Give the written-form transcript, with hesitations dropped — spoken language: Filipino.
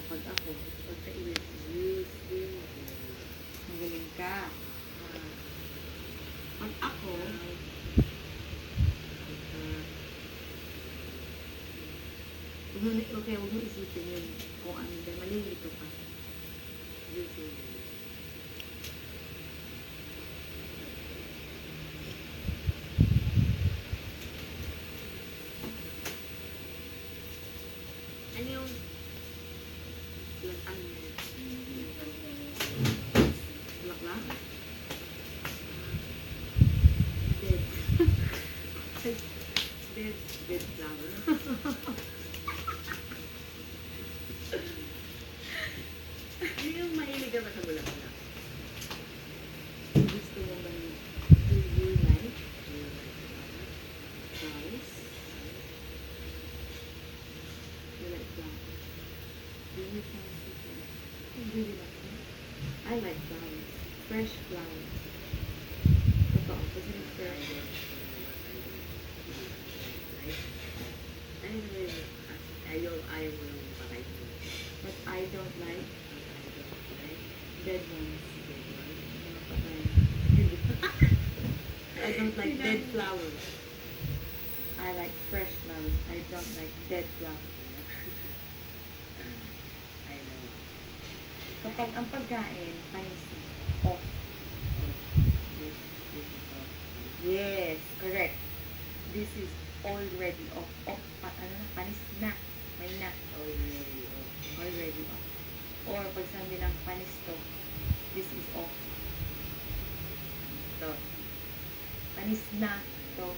Pag ako, Pagka-iwis. Yes. magaling ka. Pag ako, huwag mo isipin yun kung ano ba, malilito ka. Ano yung ano Bulaklak? Dead. dead flower? Ano yung mahilig ka ba sa bulaklak? Gusto mo ba yung do you like flowers? You like flowers? Do you fancy flowers? Do you like flowers? I like flowers. Fresh flowers. Totoo, kasi yung fresh. Ano naman yung ayaw mo lang patay mo? But I don't like dead ones. Mga patay. I don't like dead flowers. I like fresh flowers. I don't like dead flowers. I know. Kapag ang pagkain, panis off. Yes, correct. This is already off. Off, panis na. May na. Already off. Or pag sabi ng panis to, this is off. Stop. Panis na to.